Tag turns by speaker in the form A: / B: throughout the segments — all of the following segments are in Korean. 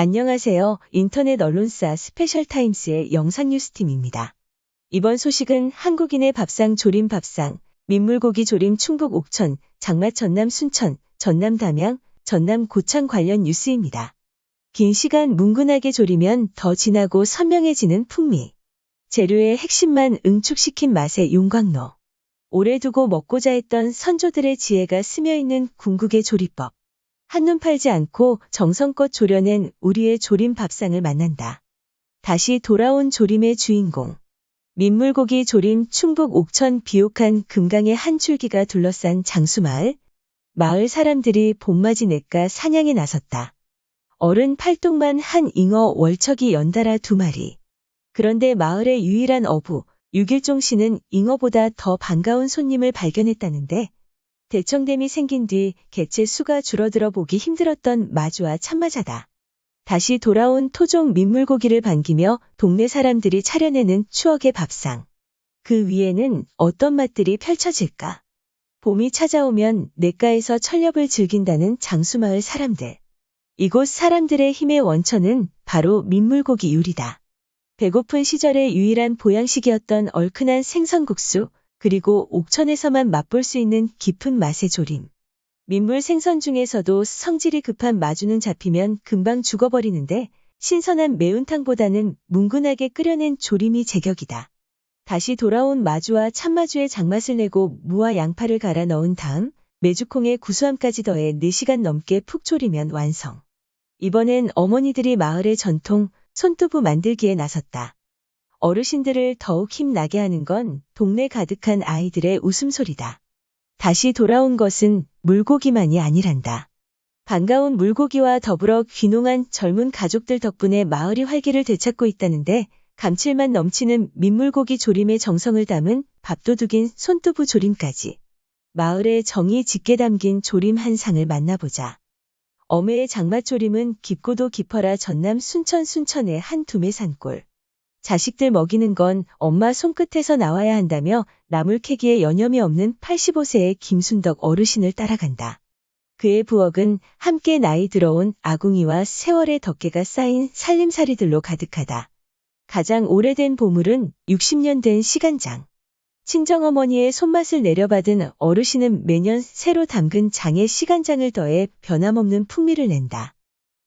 A: 안녕하세요. 인터넷 언론사 스페셜타임스의 영상뉴스팀입니다. 이번 소식은 한국인의 밥상 조림 밥상, 민물고기 조림 충북 옥천, 장맛 전남 순천, 전남 담양, 전남 고창 관련 뉴스입니다. 긴 시간 뭉근하게 조리면 더 진하고 선명해지는 풍미. 재료의 핵심만 응축시킨 맛의 용광로. 오래 두고 먹고자 했던 선조들의 지혜가 스며있는 궁극의 조리법. 한눈 팔지 않고 정성껏 조려낸 우리의 조림 밥상을 만난다. 다시 돌아온 조림의 주인공. 민물고기 조림 충북 옥천 비옥한 금강의 한 줄기가 둘러싼 장수마을. 마을 사람들이 봄맞이 냇가 사냥에 나섰다. 어른 팔뚝만 한 잉어 월척이 연달아 2마리. 그런데 마을의 유일한 어부, 육일종 씨는 잉어보다 더 반가운 손님을 발견했다는데 대청댐이 생긴 뒤 개체 수가 줄어들어 보기 힘들었던 마주와 참마자다. 다시 돌아온 토종 민물고기를 반기며 동네 사람들이 차려내는 추억의 밥상. 그 위에는 어떤 맛들이 펼쳐질까? 봄이 찾아오면 냇가에서 철렵을 즐긴다는 장수마을 사람들. 이곳 사람들의 힘의 원천은 바로 민물고기 요리다. 배고픈 시절의 유일한 보양식이었던 얼큰한 생선국수, 그리고 옥천에서만 맛볼 수 있는 깊은 맛의 조림. 민물 생선 중에서도 성질이 급한 마주는 잡히면 금방 죽어버리는데 신선한 매운탕보다는 뭉근하게 끓여낸 조림이 제격이다. 다시 돌아온 마주와 참마주의 장맛을 내고 무와 양파를 갈아 넣은 다음 메주콩의 구수함까지 더해 4시간 넘게 푹 졸이면 완성. 이번엔 어머니들이 마을의 전통 손두부 만들기에 나섰다. 어르신들을 더욱 힘나게 하는 건 동네 가득한 아이들의 웃음소리다. 다시 돌아온 것은 물고기만이 아니란다. 반가운 물고기와 더불어 귀농한 젊은 가족들 덕분에 마을이 활기를 되찾고 있다는데 감칠맛 넘치는 민물고기 조림의 정성을 담은 밥도둑인 손두부 조림까지. 마을의 정이 짙게 담긴 조림 한 상을 만나보자. 어매의 장맛조림은 깊고도 깊어라 전남 순천의 한 두매산골. 자식들 먹이는 건 엄마 손끝에서 나와야 한다며 나물 캐기에 여념이 없는 85세의 김순덕 어르신을 따라간다. 그의 부엌은 함께 나이 들어온 아궁이와 세월의 덮개가 쌓인 살림살이들로 가득하다. 가장 오래된 보물은 60년 된 시간장. 친정어머니의 손맛을 내려받은 어르신은 매년 새로 담근 장에 시간장을 더해 변함없는 풍미를 낸다.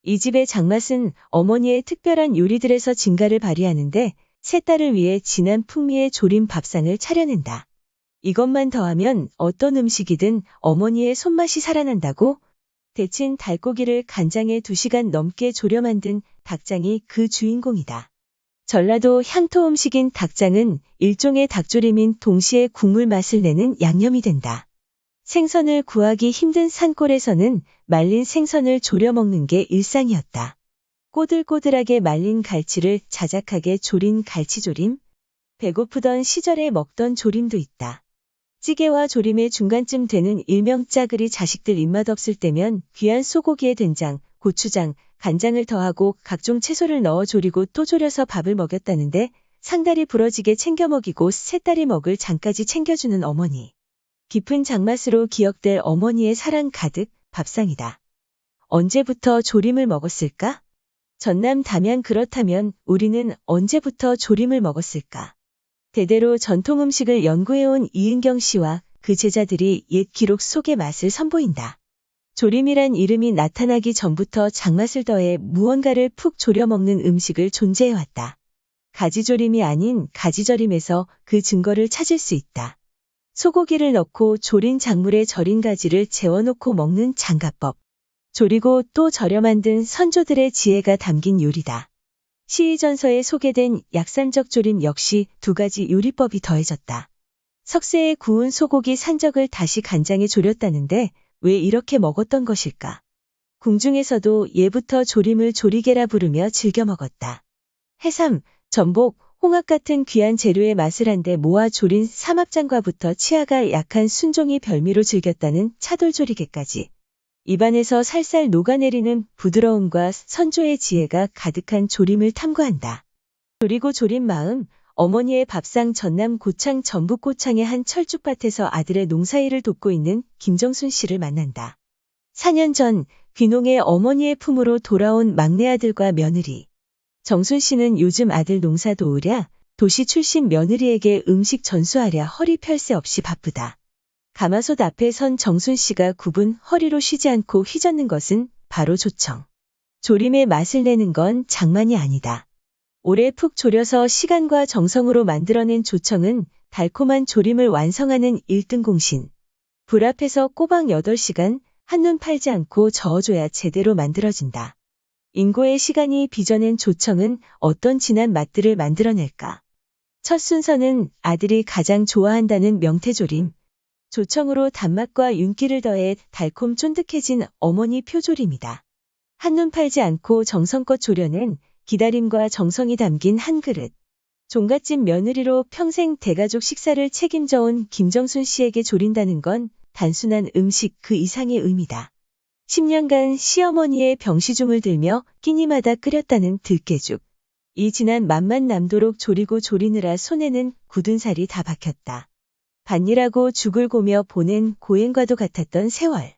A: 이 집의 장맛은 어머니의 특별한 요리들에서 진가를 발휘하는데 세 딸을 위해 진한 풍미의 조림 밥상을 차려낸다. 이것만 더하면 어떤 음식이든 어머니의 손맛이 살아난다고? 데친 닭고기를 간장에 2시간 넘게 졸여 만든 닭장이 그 주인공이다. 전라도 향토 음식인 닭장은 일종의 닭조림인 동시에 국물 맛을 내는 양념이 된다. 생선을 구하기 힘든 산골에서는 말린 생선을 졸여 먹는 게 일상이었다. 꼬들꼬들하게 말린 갈치를 자작하게 조린 갈치조림. 배고프던 시절에 먹던 조림도 있다. 찌개와 조림의 중간쯤 되는 일명 짜글이 자식들 입맛 없을 때면 귀한 소고기에 된장, 고추장, 간장을 더하고 각종 채소를 넣어 조리고 또 졸여서 밥을 먹였다는데 상다리 부러지게 챙겨 먹이고 세 딸이 먹을 장까지 챙겨주는 어머니. 깊은 장맛으로 기억될 어머니의 사랑 가득 밥상이다. 언제부터 조림을 먹었을까? 전남 담양 그렇다면 우리는 언제부터 조림을 먹었을까? 대대로 전통 음식을 연구해온 이은경 씨와 그 제자들이 옛 기록 속의 맛을 선보인다. 조림이란 이름이 나타나기 전부터 장맛을 더해 무언가를 푹 졸여 먹는 음식을 존재해왔다. 가지조림이 아닌 가지절임에서 그 증거를 찾을 수 있다. 소고기를 넣고 졸인 작물에 절인 가지를 재워놓고 먹는 장가법. 조리고 또 절여 만든 선조들의 지혜가 담긴 요리다. 시의전서에 소개된 약산적 조림 역시 2가지 요리법이 더해졌다. 석쇠에 구운 소고기 산적을 다시 간장에 졸였다는데 왜 이렇게 먹었던 것일까? 궁중에서도 예부터 조림을 조리개라 부르며 즐겨 먹었다. 해삼, 전복, 홍합 같은 귀한 재료의 맛을 한데 모아 조린 삼합장과부터 치아가 약한 순종이 별미로 즐겼다는 차돌조리개까지. 입안에서 살살 녹아내리는 부드러움과 선조의 지혜가 가득한 조림을 탐구한다. 조리고 조린 마음, 어머니의 밥상 전남 고창 전북 고창의 한 철쭉밭에서 아들의 농사일을 돕고 있는 김정순 씨를 만난다. 4년 전 귀농의 어머니의 품으로 돌아온 막내 아들과 며느리. 정순 씨는 요즘 아들 농사 도우랴 도시 출신 며느리에게 음식 전수하랴 허리 펼 새 없이 바쁘다. 가마솥 앞에 선 정순 씨가 굽은 허리로 쉬지 않고 휘젓는 것은 바로 조청. 조림의 맛을 내는 건 장만이 아니다. 오래 푹 졸여서 시간과 정성으로 만들어낸 조청은 달콤한 조림을 완성하는 1등 공신. 불 앞에서 꼬박 8시간 한눈 팔지 않고 저어줘야 제대로 만들어진다. 인고의 시간이 빚어낸 조청은 어떤 진한 맛들을 만들어낼까? 첫 순서는 아들이 가장 좋아한다는 명태조림. 조청으로 단맛과 윤기를 더해 달콤 쫀득해진 어머니 표조림이다. 한눈 팔지 않고 정성껏 조려낸 기다림과 정성이 담긴 한 그릇. 종갓집 며느리로 평생 대가족 식사를 책임져온 김정순 씨에게 조린다는 건 단순한 음식 그 이상의 의미다. 10년간 시어머니의 병시중을 들며 끼니마다 끓였다는 들깨죽. 이 진한 맛만 남도록 조리고 조리느라 손에는 굳은 살이 다 박혔다. 밭일하고 죽을 고며 보낸 고행과도 같았던 세월.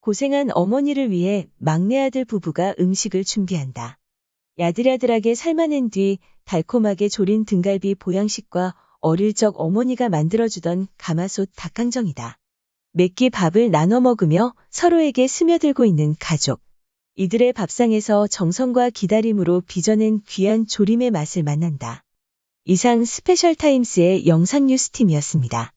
A: 고생한 어머니를 위해 막내 아들 부부가 음식을 준비한다. 야들야들하게 삶아낸 뒤 달콤하게 조린 등갈비 보양식과 어릴 적 어머니가 만들어주던 가마솥 닭강정이다. 몇 끼 밥을 나눠 먹으며 서로에게 스며들고 있는 가족. 이들의 밥상에서 정성과 기다림으로 빚어낸 귀한 조림의 맛을 만난다. 이상 스페셜타임스의 영상 뉴스팀이었습니다.